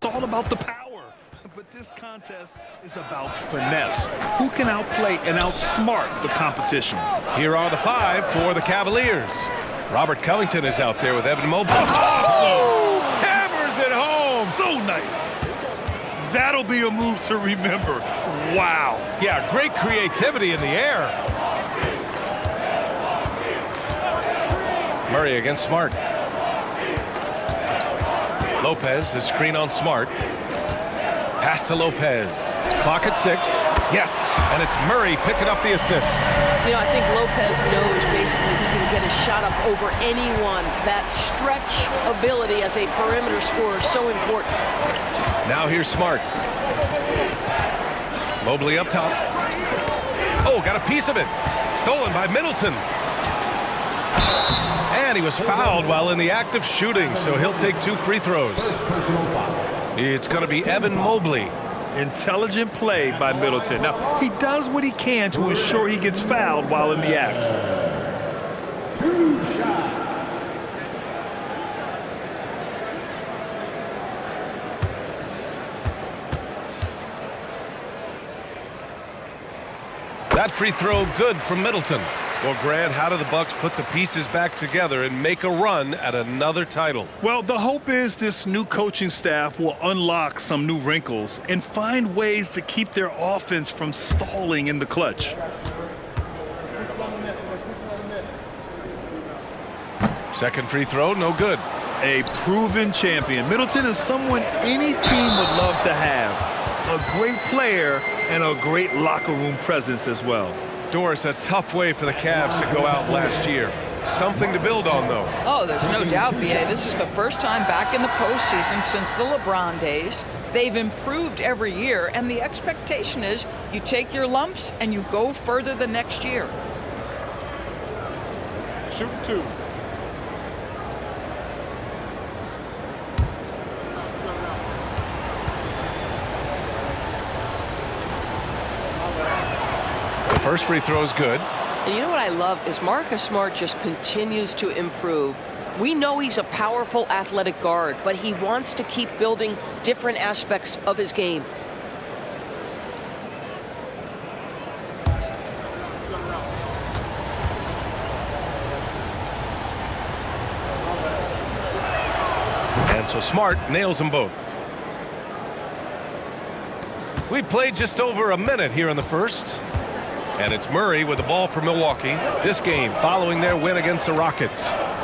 It's all about the power. But this contest is about finesse. Who can outplay and outsmart the competition? Here are the 5 for the Cavaliers. Robert Covington is out there with Evan Mobley. Awesome! Hammers it home! So nice. That'll be a move to remember. Wow. Yeah, great creativity in the air. Murray against Smart. Lopez, the screen on Smart. Pass to Lopez. Clock at 6. Yes, and it's Murray picking up the assist. You know, I think Lopez knows basically he can get a shot up over anyone. That stretch ability as a perimeter scorer is so important. Now here's Smart. Mobley up top. Oh, got a piece of it. Stolen by Middleton. And he was fouled while in the act of shooting, so he'll take 2 free throws. It's going to be Evan Mobley. Intelligent play by Middleton. Now, he does what he can to ensure he gets fouled while in the act. 2 shots. That free throw good from Middleton. Well, Grant, how do the Bucks put the pieces back together and make a run at another title? Well, the hope is this new coaching staff will unlock some new wrinkles and find ways to keep their offense from stalling in the clutch. Second free throw, no good. A proven champion. Middleton is someone any team would love to have. A great player and a great locker room presence as well. Doris, a tough way for the Cavs to go out last year. Something to build on, though. Oh, there's no doubt, B.A. This is the first time back in the postseason since the LeBron days. They've improved every year, and the expectation is you take your lumps and you go further the next year. Shoot 2. First free throw is good. And you know what I love is Marcus Smart just continues to improve. We know he's a powerful athletic guard, but he wants to keep building different aspects of his game. And so Smart nails them both. We played just over a minute here in the first. And it's Murray with the ball for Milwaukee. This game following their win against the Rockets.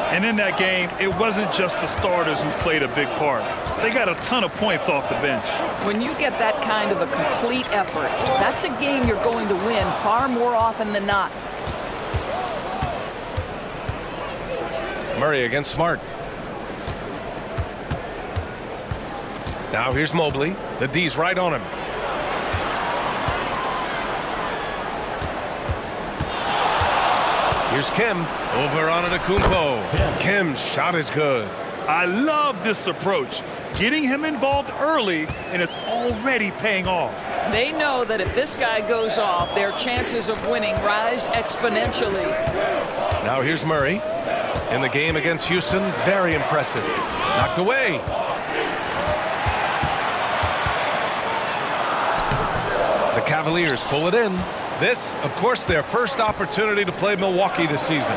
And in that game, it wasn't just the starters who played a big part. They got a ton of points off the bench. When you get that kind of a complete effort, that's a game you're going to win far more often than not. Murray against Smart. Now here's Mobley. The D's right on him. Here's Kim over on Antetokounmpo. Kim's shot is good. I love this approach. Getting him involved early, and it's already paying off. They know that if this guy goes off, their chances of winning rise exponentially. Now here's Murray. In the game against Houston, very impressive. Knocked away. The Cavaliers pull it in. This, of course, their first opportunity to play Milwaukee this season.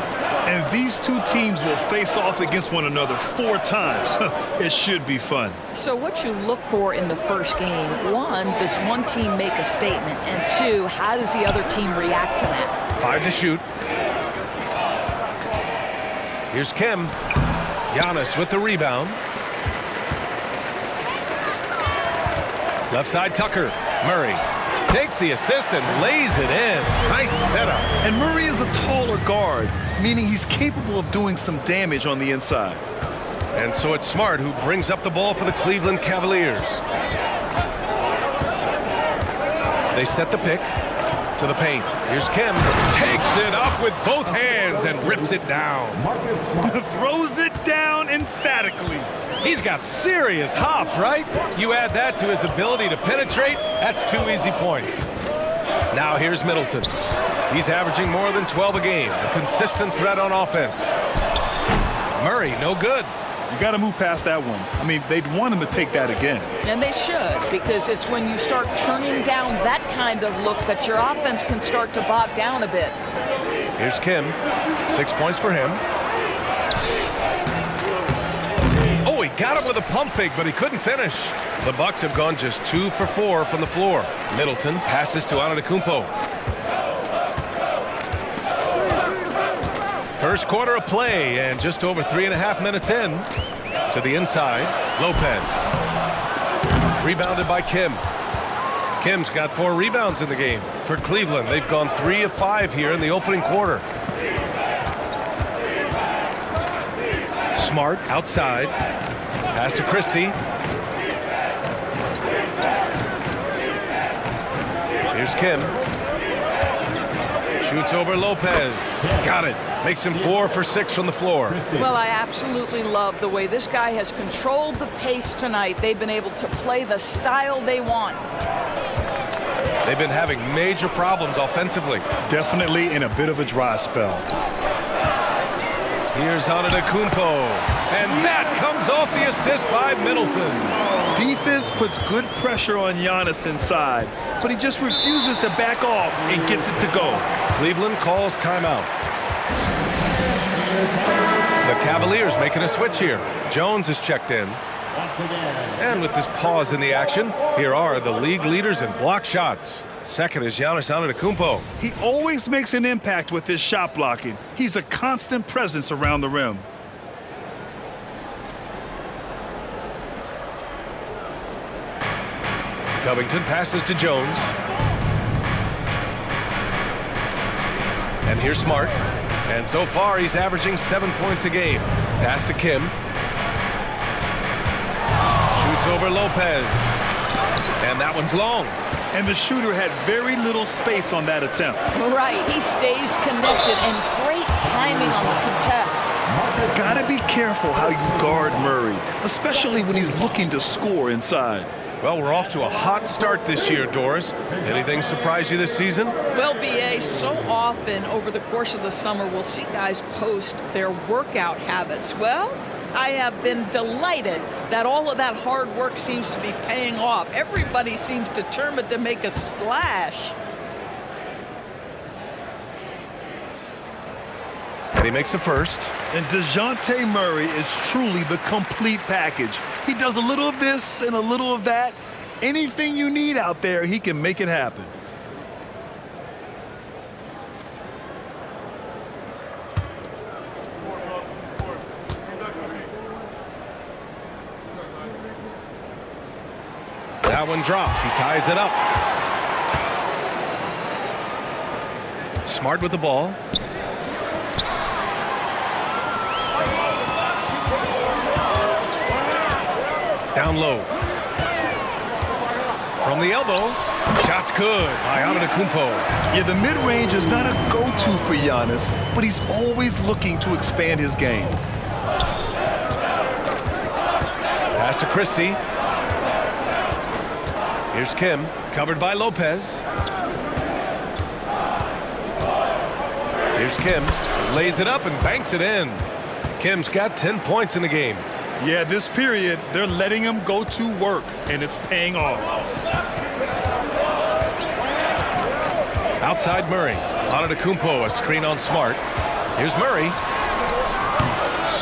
And these two teams will face off against one another 4 times. It should be fun. So what you look for in the first game, 1, does one team make a statement? And 2, how does the other team react to that? 5 to shoot. Here's Kim. Giannis with the rebound. Left side, Tucker. Murray takes the assist and lays it in. Nice setup. And Murray is a taller guard, meaning he's capable of doing some damage on the inside. And so it's Smart who brings up the ball for the Cleveland Cavaliers. They set the pick to the paint. Here's Kim. Takes it up with both hands and rips it down. Throws it down emphatically. He's got serious hops, right? You add that to his ability to penetrate, that's 2 easy points. Now here's Middleton. He's averaging more than 12 a game, a consistent threat on offense. Murray, no good. You got to move past that one. I mean, they'd want him to take that again. And they should, because it's when you start turning down that kind of look that your offense can start to bog down a bit. Here's Kim. 6 points for him. Oh, he got him with a pump fake, but he couldn't finish. The Bucks have gone just 2 for 4 from the floor. Middleton passes to Antetokounmpo. First quarter of play, and just over 3.5 minutes in. To the inside, Lopez. Rebounded by Kim. Kim's got 4 rebounds in the game. For Cleveland, they've gone 3 of 5 here in the opening quarter. Smart outside. Pass to Christie. Here's Kim. Shoots over Lopez. Got it. Makes him 4 for 6 from the floor. Well, I absolutely love the way this guy has controlled the pace tonight. They've been able to play the style they want. They've been having major problems offensively. Definitely in a bit of a dry spell. Here's Antetokounmpo. And that comes off the assist by Middleton. Defense puts good pressure on Giannis inside, but he just refuses to back off and gets it to go. Cleveland calls timeout. The Cavaliers making a switch here. Jones is checked in. And with this pause in the action, here are the league leaders in block shots. Second is Giannis Antetokounmpo. He always makes an impact with his shot blocking. He's a constant presence around the rim. Covington passes to Jones. And here's Smart. And so far, he's averaging 7 points a game. Pass to Kim. Shoots over Lopez. And that one's long. And the shooter had very little space on that attempt. Right, he stays connected, and great timing on the contest. Gotta be careful how you guard Murray, especially when he's looking to score inside. Well, we're off to a hot start this year, Doris. Anything surprise you this season? Well, B.A., so often over the course of the summer, we'll see guys post their workout habits. Well, I have been delighted that all of that hard work seems to be paying off. Everybody seems determined to make a splash. And he makes a first. And DeJounte Murray is truly the complete package. He does a little of this and a little of that. Anything you need out there, he can make it happen. That one drops. He ties it up. Smart with the ball. Down low. From the elbow. Shot's good by Antetokounmpo. Yeah, the mid-range is not a go-to for Giannis, but he's always looking to expand his game. Pass to Christie. Here's Kim, covered by Lopez. Here's Kim, lays it up and banks it in. Kim's got 10 points in the game. Yeah, this period, they're letting him go to work, and it's paying off. Outside Murray. Antetokounmpo, a screen on Smart. Here's Murray.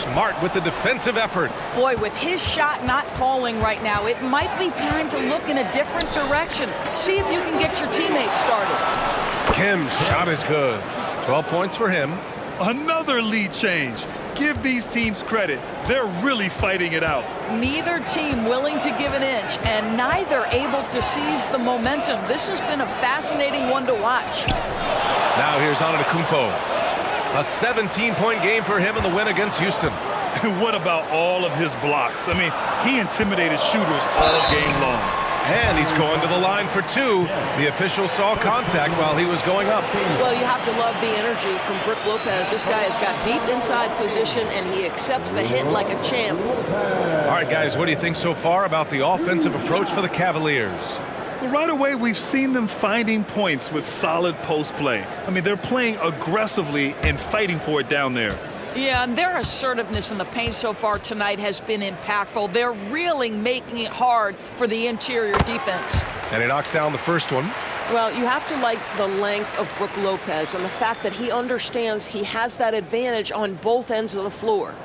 Smart with the defensive effort. Boy, with his shot not falling right now, it might be time to look in a different direction. See if you can get your teammates started. Kim's shot is good. 12 points for him. Another lead change. Give these teams credit. They're really fighting it out. Neither team willing to give an inch, and neither able to seize the momentum. This has been a fascinating one to watch. Now here's Antetokounmpo. A 17-point game for him in the win against Houston. And what about all of his blocks? I mean, he intimidated shooters all game long. And he's going to the line for 2. The official saw contact while he was going up. Well, you have to love the energy from Brook Lopez. This guy has got deep inside position, and he accepts the hit like a champ. All right, guys, what do you think so far about the offensive approach for the Cavaliers? Well, right away, we've seen them finding points with solid post play. I mean, they're playing aggressively and fighting for it down there. Yeah, and their assertiveness in the paint so far tonight has been impactful. They're really making it hard for the interior defense. And he knocks down the first one. Well, you have to like the length of Brook Lopez and the fact that he understands he has that advantage on both ends of the floor.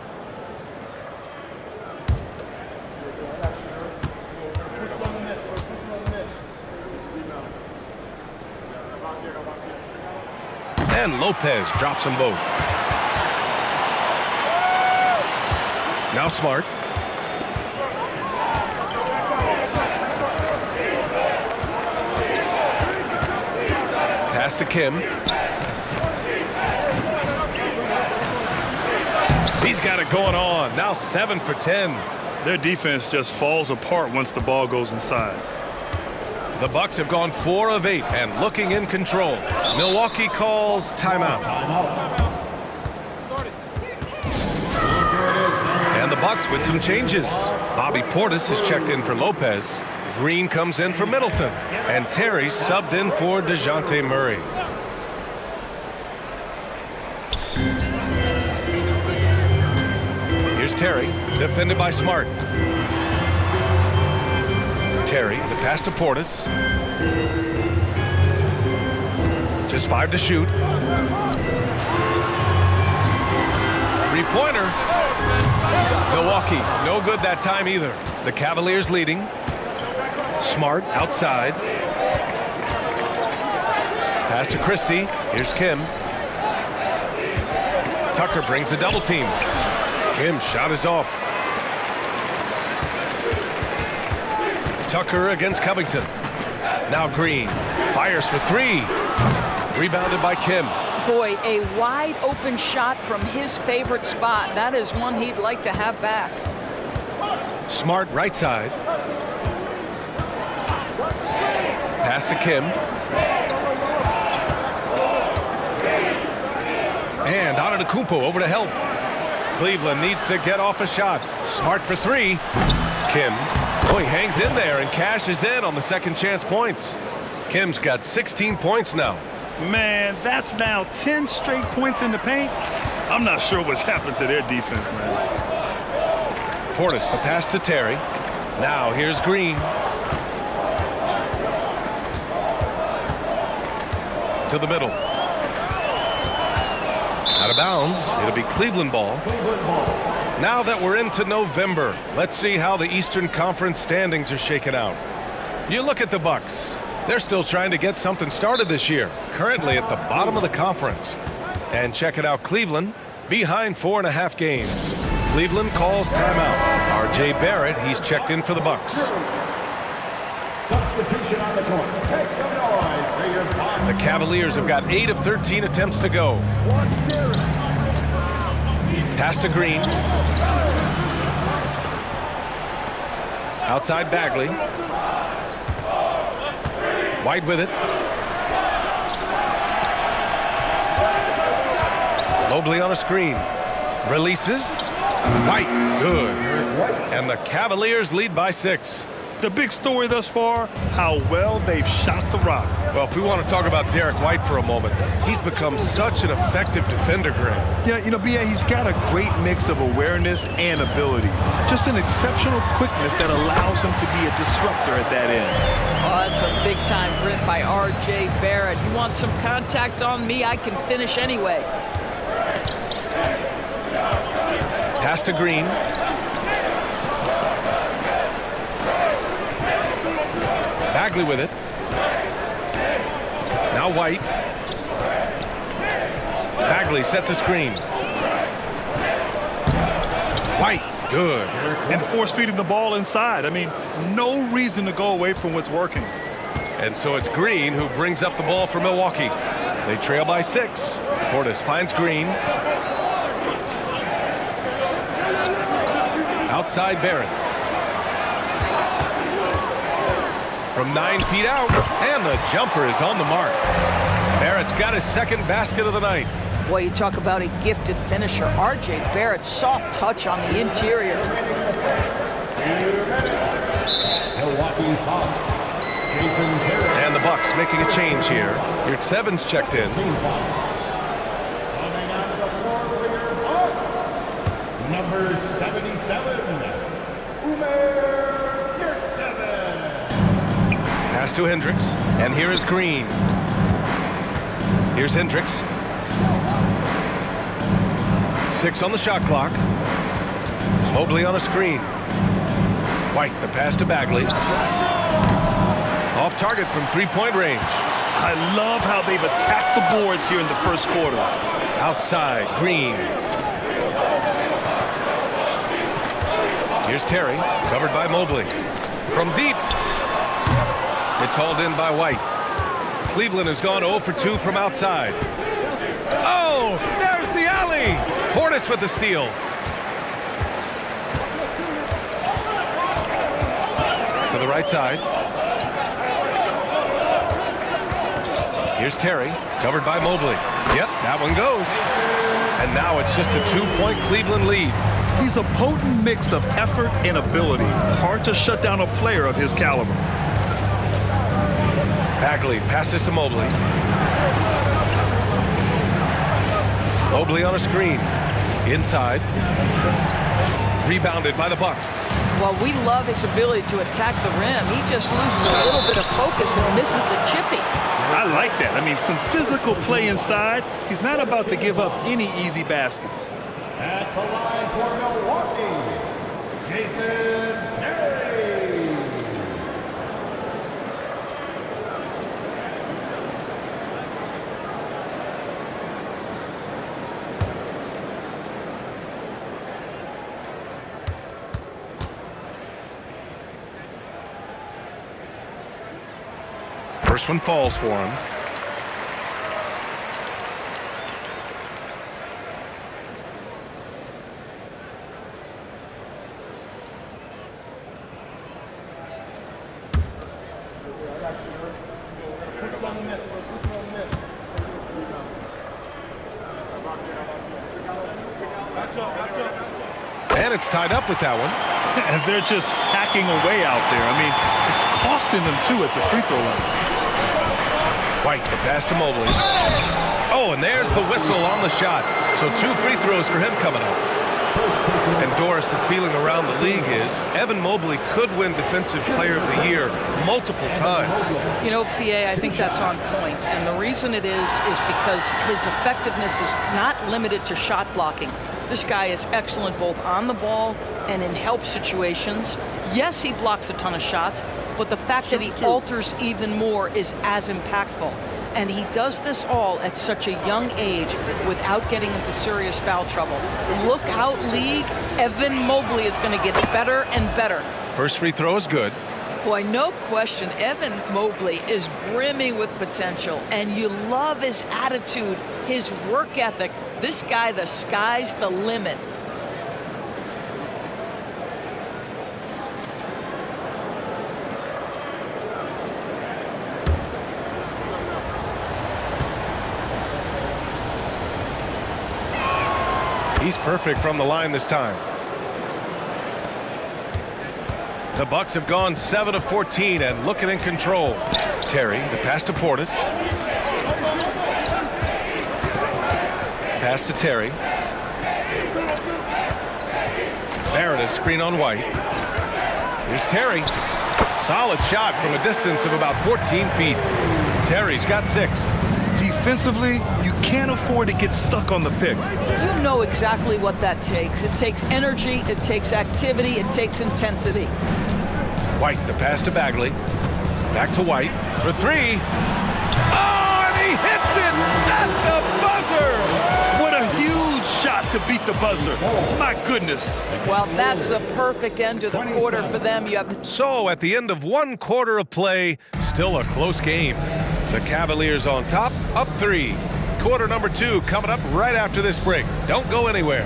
And Lopez drops them both. Now Smart. Pass to Kim. He's got it going on. Now 7 for 10. Their defense just falls apart once the ball goes inside. The Bucks have gone 4 of 8 and looking in control. Milwaukee calls timeout. And the Bucks with some changes. Bobby Portis is checked in for Lopez. Green comes in for Middleton. And Terry subbed in for DeJounte Murray. Here's Terry, defended by Smart. Terry, the pass to Portis. Just 5 to shoot. Three-pointer. Milwaukee, no good that time either. The Cavaliers leading. Smart outside. Pass to Christie. Here's Kim. Tucker brings a double team. Kim's shot is off. Tucker against Covington. Now Green fires for 3. Rebounded by Kim. Boy, a wide open shot from his favorite spot. That is one he'd like to have back. Smart right side. Pass to Kim. And Antetokounmpo over to help. Cleveland needs to get off a shot. Smart for 3. Kim. Oh, he hangs in there and cashes in on the second chance points. Kim's got 16 points now. Man, that's now 10 straight points in the paint. I'm not sure what's happened to their defense, man. Portis, the pass to Terry. Now here's Green. To the middle. Out of bounds. It'll be Cleveland ball. Now that we're into November, let's see how the Eastern Conference standings are shaken out. You look at the Bucks. They're still trying to get something started this year, currently at the bottom of the conference. And check it out, Cleveland, behind 4.5 games. Cleveland calls timeout. R.J. Barrett, he's checked in for the Bucks. Substitution on the court. Make some noise for your Bucks. The Cavaliers have got 8 of 13 attempts to go. Pass to Green. Outside Bagley. White with it. Mobley on a screen. Releases. White. Good. And the Cavaliers lead by 6. The big story thus far, how well they've shot the rock. Well, if we want to talk about Derek White for a moment, he's become such an effective defender, Graham. Yeah, you know, B.A., he's got a great mix of awareness and ability. Just an exceptional quickness that allows him to be a disruptor at that end. Oh, that's a big-time grit by R.J. Barrett. You want some contact on me, I can finish anyway. Pass to Green. Bagley with it. Now White. Bagley sets a screen. White, good. And force-feeding the ball inside. I mean, no reason to go away from what's working. And so it's Green who brings up the ball for Milwaukee. They trail by 6. Portis finds Green. Outside Barrett. From 9 feet out, and the jumper is on the mark. Barrett's got his second basket of the night. Boy, you talk about a gifted finisher. R.J. Barrett, soft touch on the interior. Milwaukee foul. Jason Terry. And the Bucks making a change here. Yurtsevens checked in. Coming onto the floor for your Bucks. 77, Pass to Hendricks, and here is Green. Here's Hendricks. 6 on the shot clock. Mobley on a screen. White, the pass to Bagley. Off target from three-point range. I love how they've attacked the boards here in the first quarter. Outside, Green. Here's Terry, covered by Mobley. From deep. It's hauled in by White. Cleveland has gone 0 for 2 from outside. Oh, there's the alley. Portis with the steal. To the right side. Here's Terry, covered by Mobley. Yep, that one goes. And now it's just a 2-point Cleveland lead. He's a potent mix of effort and ability. Hard to shut down a player of his caliber. Bagley passes to Mobley. Mobley on a screen. Inside. Rebounded by the Bucks. Well, we love his ability to attack the rim. He just loses a little bit of focus and misses the chippy. I like that. I mean, some physical play inside. He's not about to give up any easy baskets. at the line for Milwaukee, Jason Terry. First one falls for him. And it's tied up with that one. And they're just hacking away out there. I mean, it's costing them too at the free throw line. White, the pass to Mobley. Oh, and there's the whistle on the shot. So 2 free throws for him coming up. And Doris, the feeling around the league is Evan Mobley could win Defensive Player of the Year multiple times. You know, PA, I think that's on point. And the reason it is because his effectiveness is not limited to shot blocking. This guy is excellent both on the ball and in help situations. Yes, he blocks a ton of shots, but the fact that he alters even more is as impactful. And he does this all at such a young age without getting into serious foul trouble. Look out, league. Evan Mobley is going to get better and better. First free throw is good. Boy, no question, Evan Mobley is brimming with potential, and you love his attitude, his work ethic. This guy, the sky's the limit. He's perfect from the line this time. The Bucks have gone 7 of 14 and looking in control. Terry, the pass to Portis. Pass to Terry. Meredith screen on White. Here's Terry. Solid shot from a distance of about 14 feet. Terry's got 6. Defensively, you can't afford to get stuck on the pick. You know exactly what that takes. It takes energy, it takes activity, it takes intensity. White, the pass to Bagley. Back to White for 3. Oh, and he hits it at the buzzer! What a huge shot to beat the buzzer. My goodness. Well, that's the perfect end to the quarter for them. You have So at the end of 1 quarter of play, still a close game. The Cavaliers on top, up 3. Quarter number 2 coming up right after this break. Don't go anywhere.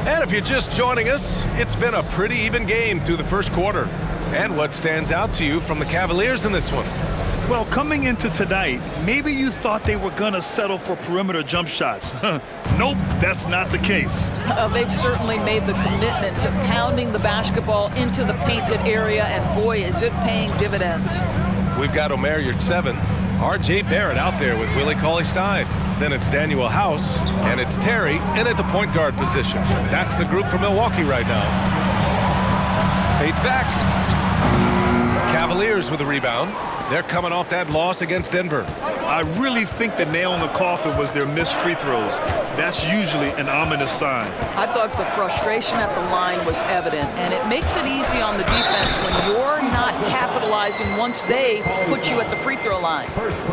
And if you're just joining us, it's been a pretty even game through the first quarter. And what stands out to you from the Cavaliers in this one? Well, coming into tonight, maybe you thought they were going to settle for perimeter jump shots. Nope, that's not the case. they've certainly made the commitment to pounding the basketball into the painted area, and boy, is it paying dividends. We've got Omer Yurtseven. R.J. Barrett out there with Willie Cauley-Stein. Then it's Daniel House, and it's Terry in at the point guard position. That's the group for Milwaukee right now. Fades back. Cavaliers with a rebound. They're coming off that loss against Denver. I really think the nail in the coffin was their missed free throws. That's usually an ominous sign. I thought the frustration at the line was evident, and it makes it easy on the defense when you're not capitalizing once they put you at the free throw line.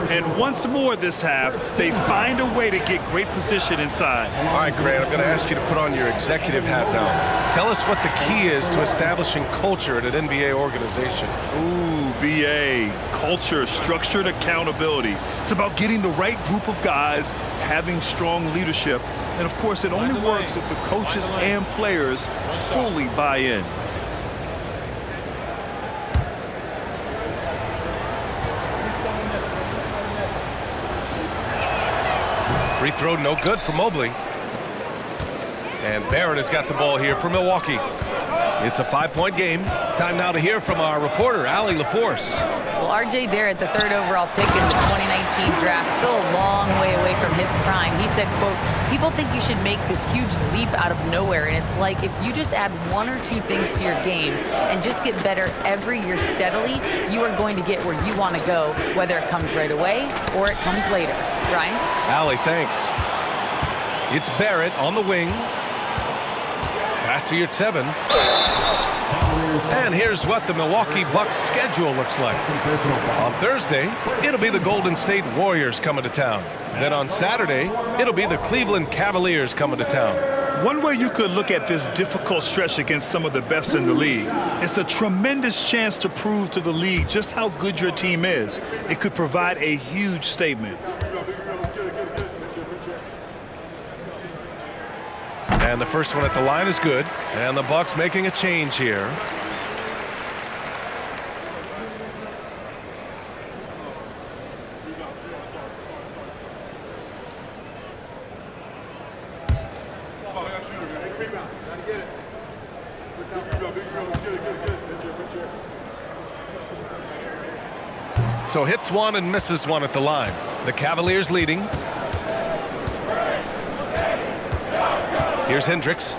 And once more this half, they find a way to get great position inside. All right, Grant, I'm going to ask you to put on your executive hat now. Tell us what the key is to establishing culture at an NBA organization. Ooh, BA. Culture, structured accountability. It's about getting the right group of guys, having strong leadership, and of course it only works if the coaches and players fully buy in. Free throw no good for Mobley. And Barrett has got the ball here for Milwaukee. It's a 5-point game. Time now to hear from our reporter, Allie LaForce. Well, R.J. Barrett, the third overall pick in the 2019 draft, still a long way away from his prime. He said, quote, "People think you should make this huge leap out of nowhere, and it's like if you just add one or two things to your game and just get better every year steadily, you are going to get where you want to go, whether it comes right away or it comes later." Ryan? Allie, thanks. It's Barrett on the wing. Pass to Yurtseven. And here's what the Milwaukee Bucks schedule looks like. On Thursday, it'll be the Golden State Warriors coming to town. Then on Saturday, it'll be the Cleveland Cavaliers coming to town. One way you could look at this difficult stretch against some of the best in the league, it's a tremendous chance to prove to the league just how good your team is. It could provide a huge statement. And the first one at the line is good. And the Bucks making a change here. So hits one and misses one at the line. The Cavaliers leading. Here's Hendricks.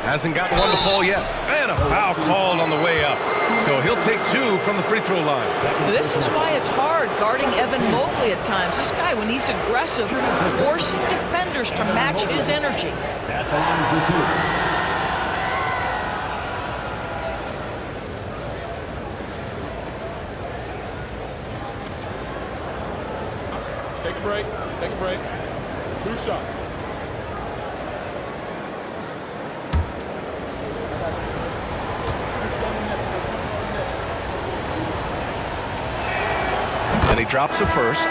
Hasn't gotten one to fall yet. And a foul called on the way up. So he'll take two from the free throw line. This is why it's hard guarding Evan Mobley at times. This guy, when he's aggressive, forcing defenders to match his energy. At the line for two. Take a break. Take a break. 2 shots. And he drops it first.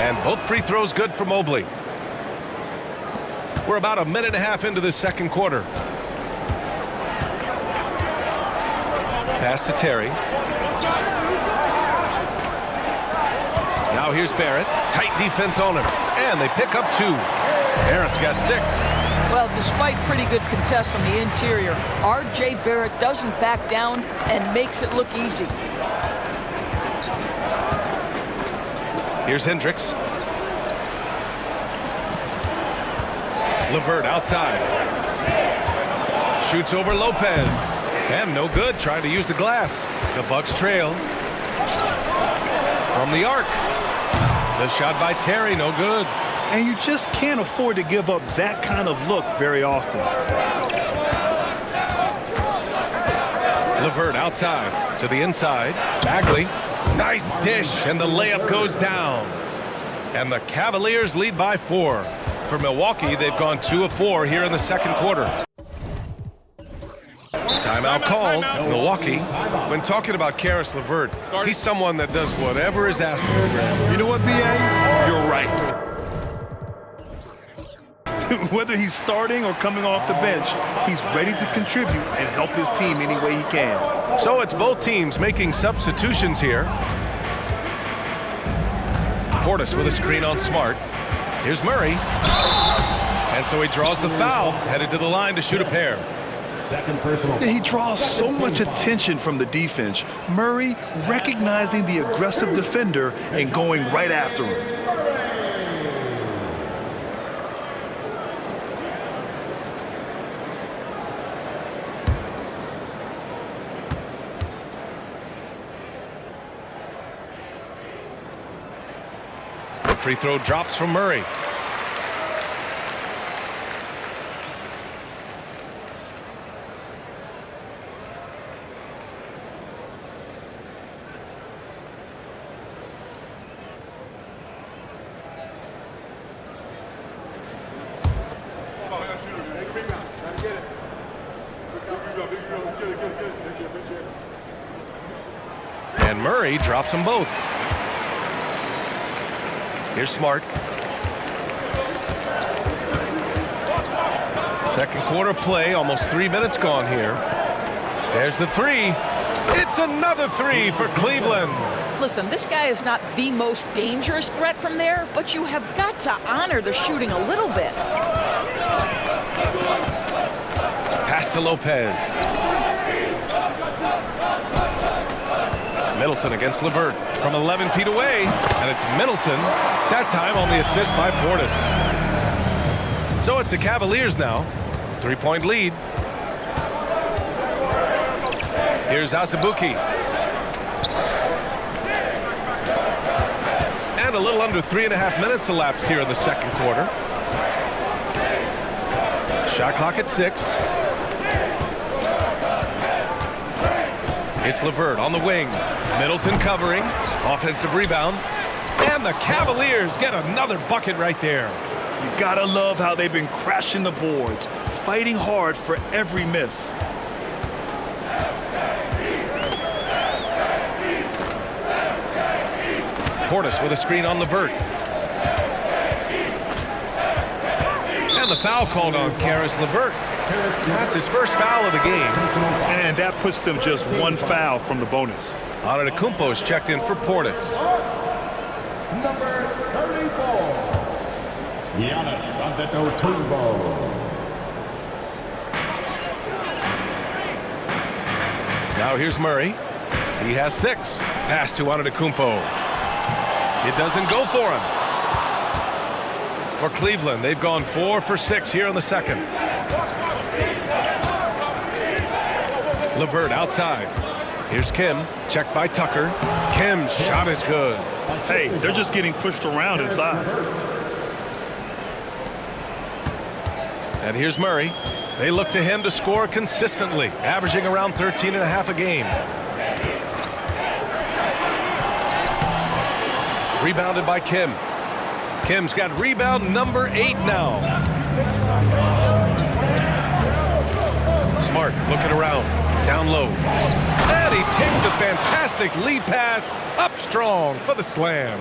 And both free throws good for Mobley. We're about a minute and a half into this second quarter. Pass to Terry. Now here's Barrett. Tight defense on him. And they pick up two. Barrett's got 6. Well, despite pretty good contest on the interior, R.J. Barrett doesn't back down and makes it look easy. Here's Hendricks. LeVert outside. Shoots over Lopez. And no good, trying to use the glass. The Bucks trail. From the arc. The shot by Terry, no good. And you just can't afford to give up that kind of look very often. LeVert outside to the inside. Bagley, nice dish, and the layup goes down. And the Cavaliers lead by 4. For Milwaukee, they've gone 2 of 4 here in the second quarter. Timeout called. Milwaukee. When talking about Karis LeVert, he's someone that does whatever is asked of him. You know what, B.A.? You're right. Whether he's starting or coming off the bench, he's ready to contribute and help his team any way he can. So it's both teams making substitutions here. Portis with a screen on Smart. Here's Murray. And so he draws the foul, headed to the line to shoot a pair. Second personal. He draws so much attention from the defense. Murray recognizing the aggressive defender and going right after him. The free throw drops from Murray. And Murray drops them both. Here's Smart. Second quarter play, almost 3 minutes gone here. There's the three. It's another three for Cleveland. Listen, this guy is not the most dangerous threat from there, but you have got to honor the shooting a little bit. Pass to Lopez. Middleton against LeVert from 11 feet away, and it's Middleton, that time on the assist by Portis. So it's the Cavaliers now, 3-point lead. Here's Azubuike. And a little under 3.5 minutes elapsed here in the second quarter. Shot clock at 6. It's LeVert on the wing. Middleton covering. Offensive rebound. And the Cavaliers get another bucket right there. You gotta love how they've been crashing the boards, fighting hard for every miss. Portis with a screen on LeVert. And the foul called on Caris LeVert. That's his first foul of the game. And that puts them just one foul from the bonus. Antetokounmpo is checked in for Portis. Number 34. Giannis Antetokounmpo. Now here's Murray. He has 6. Pass to Antetokounmpo. It doesn't go for him. For Cleveland, they've gone 4 for 6 here in the second. LeVert outside. Here's Kim, checked by Tucker. Kim's shot is good. Hey, they're just getting pushed around inside. And here's Murray. They look to him to score consistently, averaging around 13.5 a game. Rebounded by Kim. Kim's got rebound number 8 now. Smart looking around, down low. And he takes the fantastic lead pass up strong for the slam.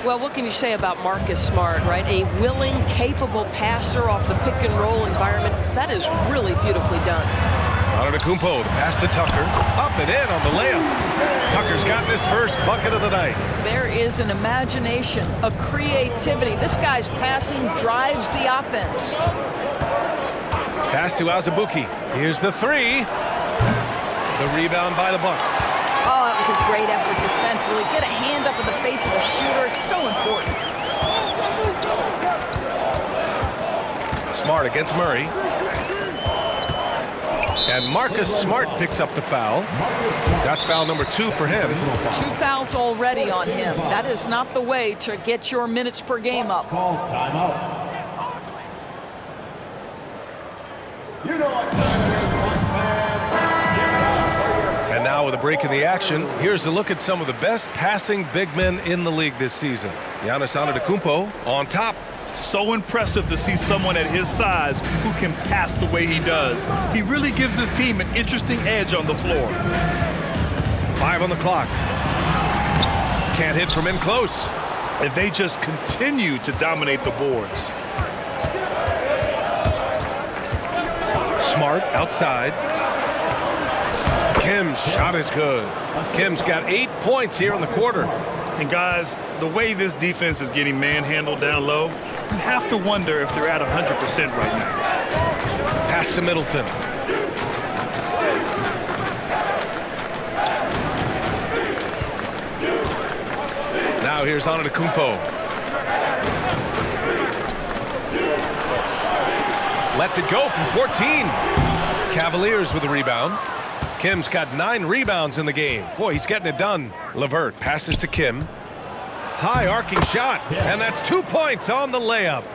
Well, what can you say about Marcus Smart, right? A willing, capable passer off the pick and roll environment. That is really beautifully done. Antetokounmpo, the pass to Tucker. Up and in on the layup. Tucker's gotten his first bucket of the night. There is an imagination, a creativity. This guy's passing drives the offense. Pass to Azubuike. Here's the three. The rebound by the Bucks. Oh, that was a great effort defensively. Get a hand up in the face of the shooter. It's so important. Smart against Murray. And Marcus Smart picks up the foul. That's foul number 2 for him. 2 fouls already on him. That is not the way to get your minutes per game up. Call timeout. You know what time it is, Bucks fans. And now with a break in the action, here's a look at some of the best passing big men in the league this season. Giannis Antetokounmpo on top. So impressive to see someone at his size who can pass the way he does. He really gives his team an interesting edge on the floor. 5 on the clock. Can't hit from in close. And they just continue to dominate the boards. Smart outside. Kim's shot is good. Kim's got 8 points here in the quarter. And guys, the way this defense is getting manhandled down low, you have to wonder if they're at 100% right now. Pass to Middleton. Now here's Antetokounmpo. Lets it go from 14. Cavaliers with the rebound. Kim's got 9 rebounds in the game. Boy, he's getting it done. LeVert passes to Kim. High arcing shot, and that's 2 points on the layup.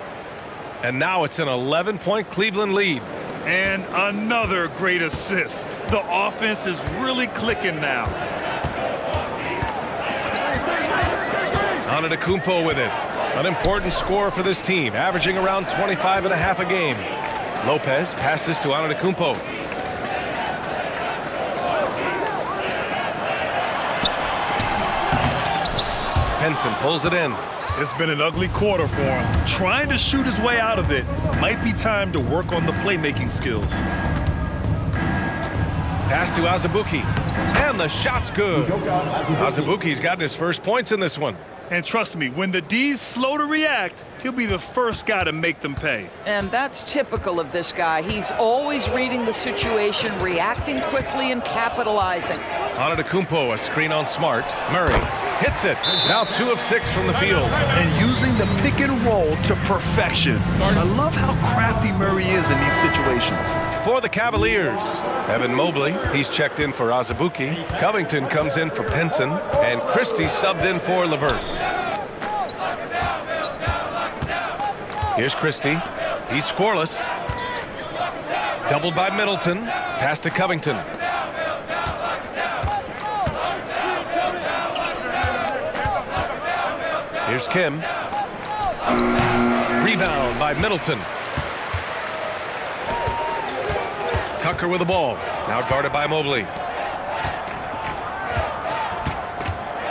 And now it's an 11-point Cleveland lead. And another great assist. The offense is really clicking now. Antetokounmpo with it. An important score for this team, averaging around 25.5 a game. Lopez passes to Antetokounmpo. Henson pulls it in. It's been an ugly quarter for him. Trying to shoot his way out of it. Might be time to work on the playmaking skills. Pass to Azubuike. And the shot's good. Azubuike's gotten his first points in this one. And trust me, when the D's slow to react, he'll be the first guy to make them pay. And that's typical of this guy. He's always reading the situation, reacting quickly and capitalizing. Antetokounmpo, a screen on Smart. Murray hits it. Now 2 of 6 from the field. And using the pick and roll to perfection. I love how crafty Murray is in these situations. For the Cavaliers, Evan Mobley, he's checked in for Azubuike. Covington comes in for Penson. And Christie subbed in for LeVert. Here's Christie. He's scoreless. Doubled by Middleton. Pass to Covington. Here's Kim. Rebound by Middleton. Tucker with the ball. Now guarded by Mobley.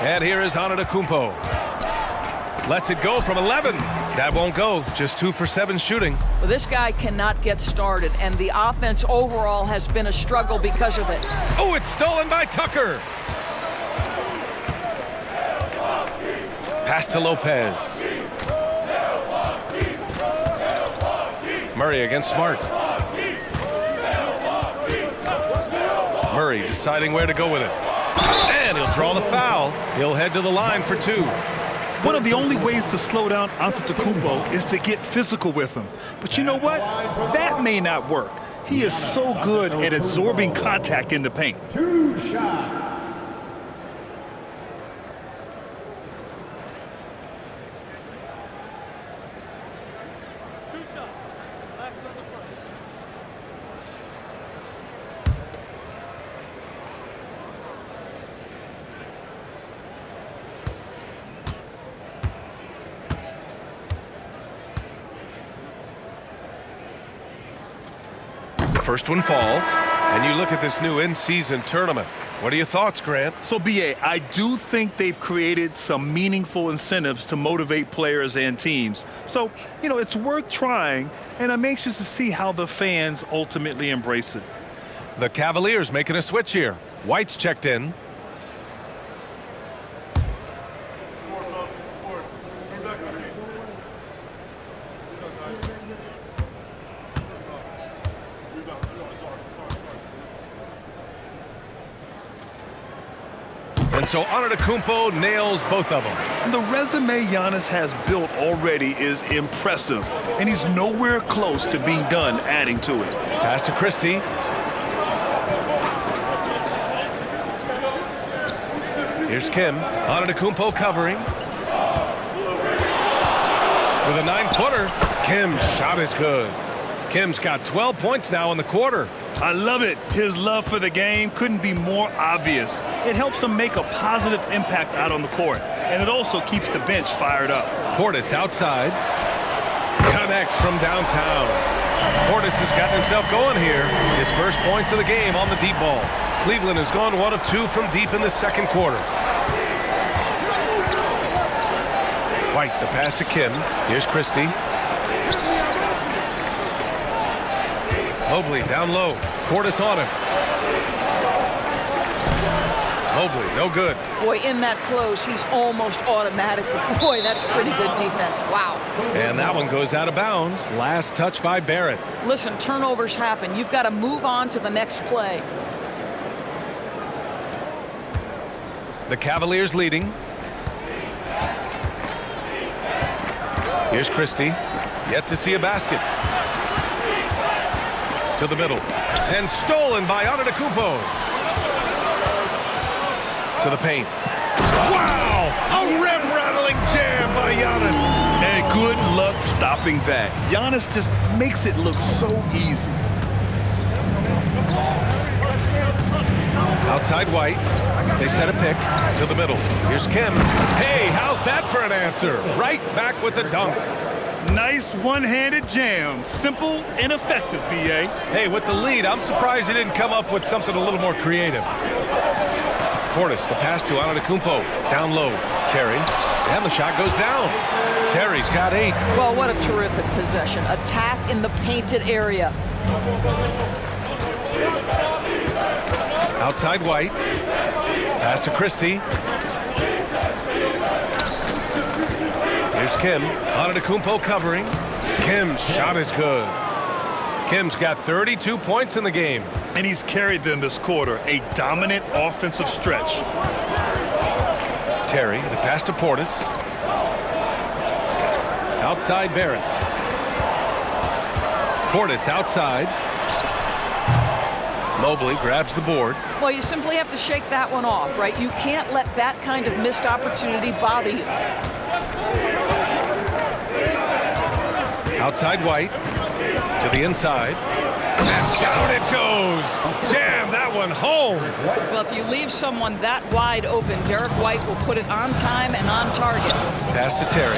And here is Antetokounmpo. Lets it go from 11. That won't go. Just 2 for 7 shooting. Well, this guy cannot get started, and the offense overall has been a struggle because of it. Oh, it's stolen by Tucker. Pass to Lopez. Murray against Smart. Murray deciding where to go with it. And he'll draw the foul. He'll head to the line for 2. One of the only ways to slow down Antetokounmpo is to get physical with him. But you know what? That may not work. He is so good at absorbing contact in the paint. 2 shots. First one falls, and you look at this new in-season tournament. What are your thoughts, Grant? So, B.A., I do think they've created some meaningful incentives to motivate players and teams. So, it's worth trying, and I'm anxious to see how the fans ultimately embrace it. The Cavaliers making a switch here. White's checked in. And so Antetokounmpo nails both of them. The resume Giannis has built already is impressive, and he's nowhere close to being done adding to it. Pass to Christie. Here's Kim. Antetokounmpo covering. With a 9-footer. Kim's shot is good. Kim's got 12 points now in the quarter. I love it. His love for the game couldn't be more obvious. It helps him make a positive impact out on the court, and it also keeps the bench fired up. Portis outside. Connects from downtown. Portis has gotten himself going here. His first points of the game on the deep ball. Cleveland has gone 1 of 2 from deep in the second quarter. White, the pass to Kim. Here's Christie. Mobley down low. Portis on him. Mobley, no good. Boy, in that close, he's almost automatic. But boy, that's pretty good defense. Wow. And that one goes out of bounds. Last touch by Barrett. Listen, turnovers happen. You've got to move on to the next play. The Cavaliers leading. Here's Christie. Yet to see a basket. To the middle. And stolen by Antetokounmpo. To the paint. Wow! A rim-rattling jam by Giannis. And good luck stopping that. Giannis just makes it look so easy. Outside White. They set a pick to the middle. Here's Kim. Hey, how's that for an answer? Right back with the dunk. Nice one-handed jam. Simple and effective, B.A. Hey, with the lead, I'm surprised he didn't come up with something a little more creative. Portis, the pass to Antetokounmpo. Down low. Terry. And the shot goes down. Terry's got 8. Well, what a terrific possession. Attack in the painted area. Outside White. Pass to Christie. Here's Kim. Antetokounmpo covering. Kim's shot is good. Kim's got 32 points in the game. And he's carried them this quarter. A dominant offensive stretch. Terry, the pass to Portis. Outside Barrett. Portis outside. Mobley grabs the board. Well, you simply have to shake that one off, right? You can't let that kind of missed opportunity bother you. Outside White. To the inside. And down it goes. Jam that one home. Well, if you leave someone that wide open, Derek White will put it on time and on target. Pass to Terry.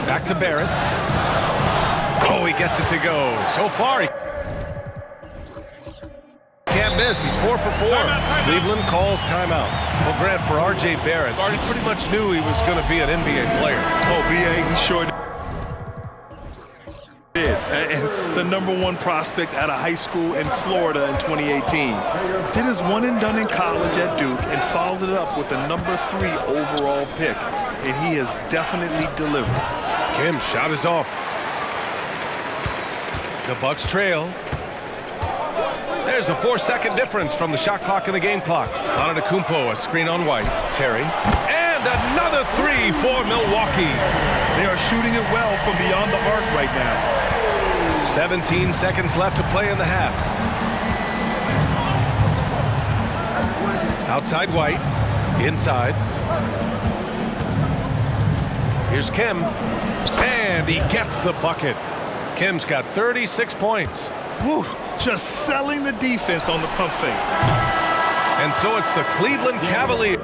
Back to Barrett. Oh, he gets it to go. So far, he can't miss. He's 4 for 4. Cleveland calls timeout. Well, Grant, for R.J. Barrett, he pretty much knew he was going to be an NBA player. Oh, B.A., he sure did. And the #1 prospect out of high school in Florida in 2018. Did his one and done in college at Duke and followed it up with the #3 overall pick. And he has definitely delivered. Kim's shot is off. The Bucks trail. There's a 4-second difference from the shot clock and the game clock. Antetokounmpo, a screen on White. Terry. And another 3 for Milwaukee. They are shooting it well from beyond the arc right now. 17 seconds left to play in the half. Outside White. Inside. Here's Kim. And he gets the bucket. Kim's got 36 points. Whew, just selling the defense on the pump fake. And so it's the Cleveland Cavaliers.